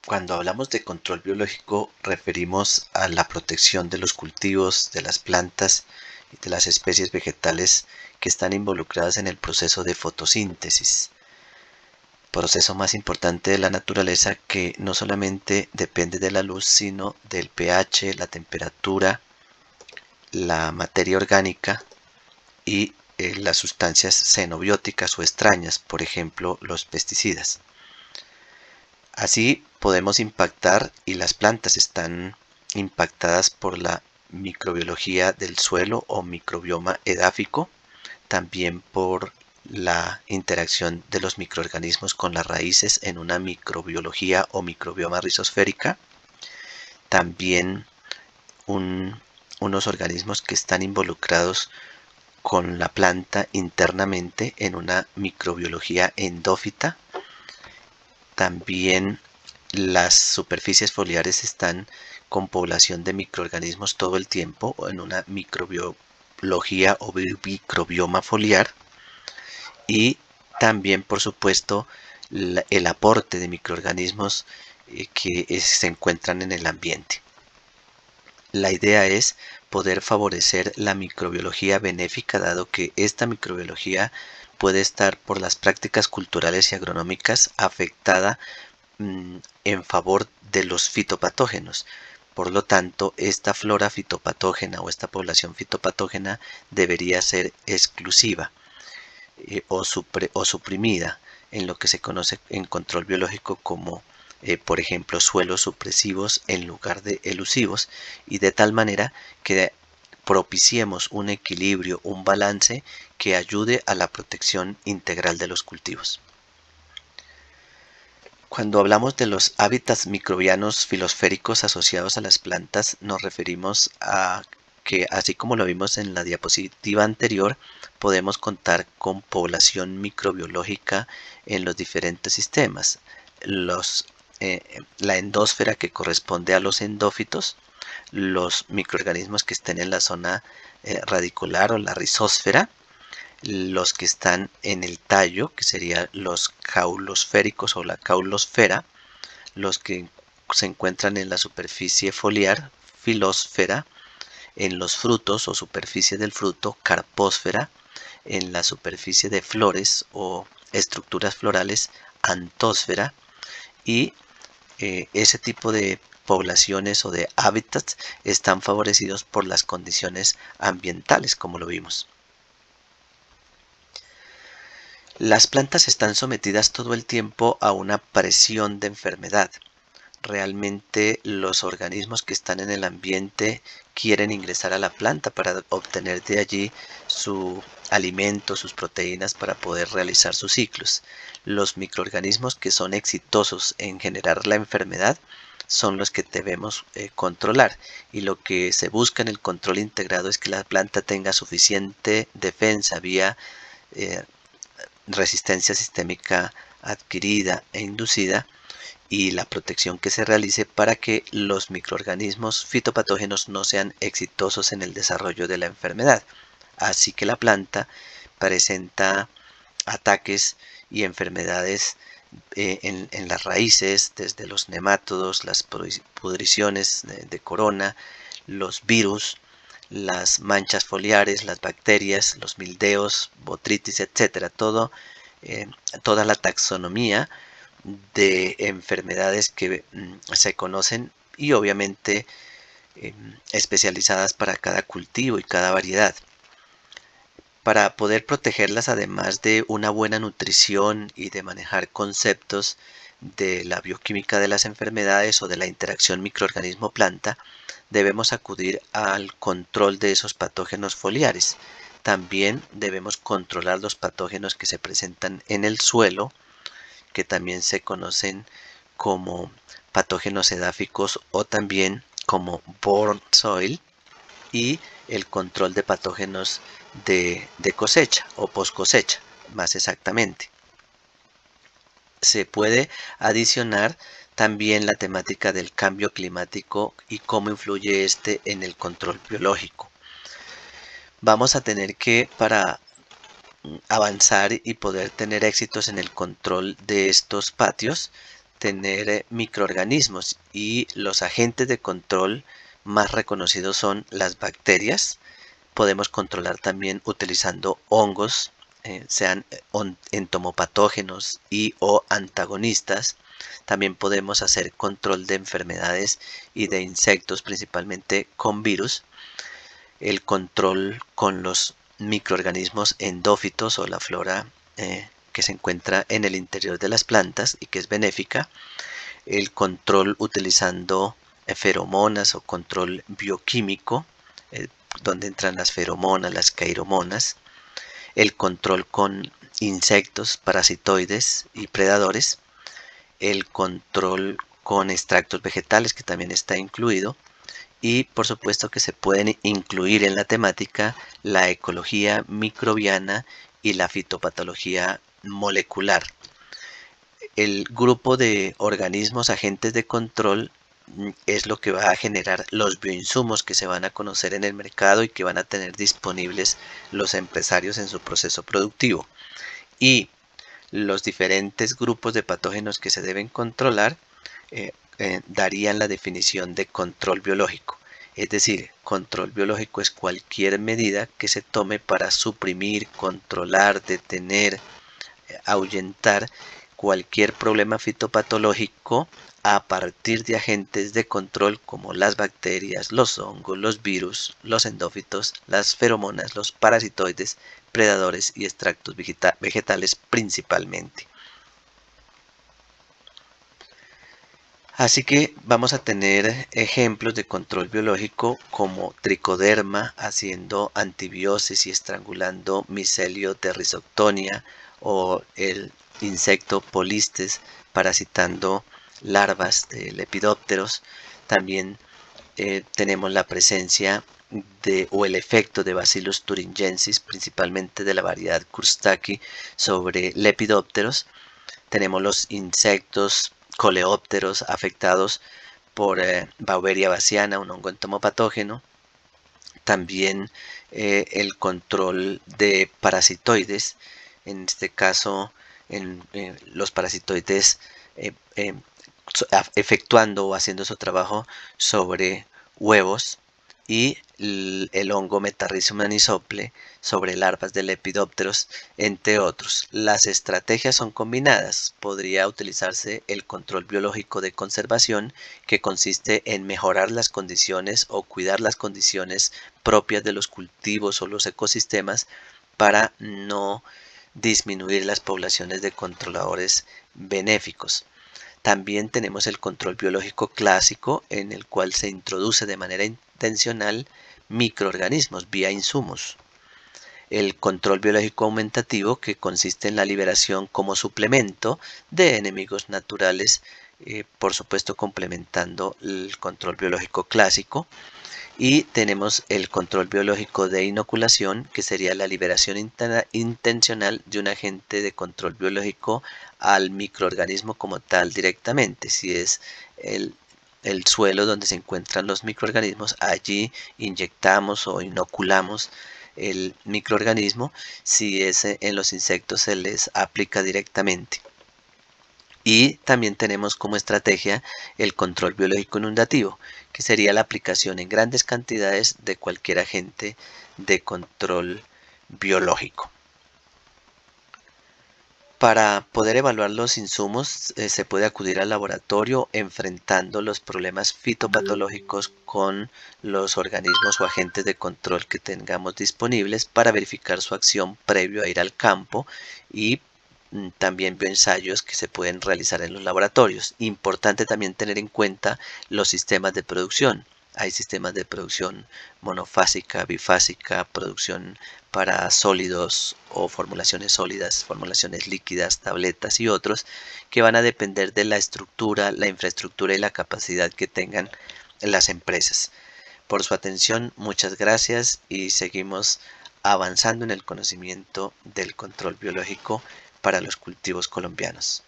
Cuando hablamos de control biológico, referimos a la protección de los cultivos, de las plantas y de las especies vegetales que están involucradas en el proceso de fotosíntesis, proceso más importante de la naturaleza que no solamente depende de la luz, sino del pH, la temperatura, la materia orgánica y las sustancias xenobióticas o extrañas, por ejemplo, los pesticidas. Así podemos impactar, y las plantas están impactadas por la microbiología del suelo o microbioma edáfico, también por la interacción de los microorganismos con las raíces en una microbiología o microbioma rizosférica, también unos organismos que están involucrados con la planta internamente en una microbiología endófita. También las superficies foliares están con población de microorganismos todo el tiempo o en una microbiología o microbioma foliar. Y también, por supuesto, el aporte de microorganismos que se encuentran en el ambiente. La idea es poder favorecer la microbiología benéfica, dado que esta microbiología puede estar por las prácticas culturales y agronómicas afectada en favor de los fitopatógenos. Por lo tanto, esta flora fitopatógena o esta población fitopatógena debería ser exclusiva o suprimida en lo que se conoce en control biológico como por ejemplo suelos supresivos en lugar de elusivos, y de tal manera que propiciemos un equilibrio, un balance que ayude a la protección integral de los cultivos. Cuando hablamos de los hábitats microbianos filosféricos asociados a las plantas, nos referimos a que, así como lo vimos en la diapositiva anterior, podemos contar con población microbiológica en los diferentes sistemas. La endósfera, que corresponde a los endófitos, los microorganismos que estén en la zona radicular o la rizósfera, los que están en el tallo, que serían los caulosféricos o la caulosfera, los que se encuentran en la superficie foliar, filósfera, en los frutos o superficie del fruto, carpósfera, en la superficie de flores o estructuras florales, antósfera, y ese tipo de poblaciones o de hábitats están favorecidos por las condiciones ambientales, como lo vimos. Las plantas están sometidas todo el tiempo a una presión de enfermedad. Realmente los organismos que están en el ambiente quieren ingresar a la planta para obtener de allí su alimento, sus proteínas para poder realizar sus ciclos. Los microorganismos que son exitosos en generar la enfermedad son los que debemos controlar, y lo que se busca en el control integrado es que la planta tenga suficiente defensa vía eh, resistencia sistémica adquirida e inducida y la protección que se realice para que los microorganismos fitopatógenos no sean exitosos en el desarrollo de la enfermedad. Así que la planta presenta ataques y enfermedades en las raíces, desde los nemátodos, las pudriciones de corona, los virus, las manchas foliares, las bacterias, los mildeos, botritis, etcétera, toda la taxonomía de enfermedades que se conocen, y obviamente especializadas para cada cultivo y cada variedad. Para poder protegerlas, además de una buena nutrición y de manejar conceptos de la bioquímica de las enfermedades o de la interacción microorganismo-planta, debemos acudir al control de esos patógenos foliares. También debemos controlar los patógenos que se presentan en el suelo, que también se conocen como patógenos edáficos o también como borne soil, y el control de patógenos de cosecha o post cosecha, más exactamente. Se puede adicionar también la temática del cambio climático y cómo influye este en el control biológico. Vamos a tener que, para avanzar y poder tener éxitos en el control de estos patios, tener microorganismos, y los agentes de control más reconocidos son las bacterias. Podemos controlar también utilizando hongos, sean entomopatógenos y o antagonistas. También podemos hacer control de enfermedades y de insectos, principalmente con virus. El control con los microorganismos endófitos o la flora que se encuentra en el interior de las plantas y que es benéfica. El control utilizando feromonas o control bioquímico, donde entran las feromonas, las cairomonas. El control con insectos, parasitoides y predadores. El control con extractos vegetales, que también está incluido. Y por supuesto que se pueden incluir en la temática la ecología microbiana y la fitopatología molecular. El grupo de organismos agentes de control es lo que va a generar los bioinsumos que se van a conocer en el mercado y que van a tener disponibles los empresarios en su proceso productivo. Y los diferentes grupos de patógenos que se deben controlar darían la definición de control biológico. Es decir, control biológico es cualquier medida que se tome para suprimir, controlar, detener, ahuyentar cualquier problema fitopatológico a partir de agentes de control como las bacterias, los hongos, los virus, los endófitos, las feromonas, los parasitoides, predadores y extractos vegetales principalmente. Así que vamos a tener ejemplos de control biológico como tricoderma haciendo antibiosis y estrangulando micelio de Rhizoctonia, o el insecto Polistes parasitando larvas de lepidópteros. También tenemos la presencia o el efecto de Bacillus thuringiensis, principalmente de la variedad Courtstaki, sobre lepidópteros. Tenemos los insectos coleópteros afectados por Beauveria bassiana, un hongo entomopatógeno. También el control de parasitoides, en este caso los parasitoides efectuando o haciendo su trabajo sobre huevos, y el hongo Metarrhizium anisople sobre larvas de lepidópteros, entre otros. Las estrategias son combinadas. Podría utilizarse el control biológico de conservación, que consiste en mejorar las condiciones o cuidar las condiciones propias de los cultivos o los ecosistemas para no disminuir las poblaciones de controladores benéficos. También tenemos el control biológico clásico, en el cual se introduce de manera intencional microorganismos vía insumos. El control biológico aumentativo, que consiste en la liberación como suplemento de enemigos naturales, por supuesto complementando el control biológico clásico. Y tenemos el control biológico de inoculación, que sería la liberación intencional de un agente de control biológico al microorganismo como tal directamente. Si es el suelo donde se encuentran los microorganismos, allí inyectamos o inoculamos el microorganismo. Si es en los insectos, se les aplica directamente. Y también tenemos como estrategia el control biológico inundativo, que sería la aplicación en grandes cantidades de cualquier agente de control biológico. Para poder evaluar los insumos, se puede acudir al laboratorio enfrentando los problemas fitopatológicos con los organismos o agentes de control que tengamos disponibles para verificar su acción previo a ir al campo, y también bioensayos que se pueden realizar en los laboratorios. Importante también tener en cuenta los sistemas de producción. Hay sistemas de producción monofásica, bifásica, producción para sólidos o formulaciones sólidas, formulaciones líquidas, tabletas y otros, que van a depender de la estructura, la infraestructura y la capacidad que tengan las empresas. Por su atención, muchas gracias, y seguimos avanzando en el conocimiento del control biológico para los cultivos colombianos.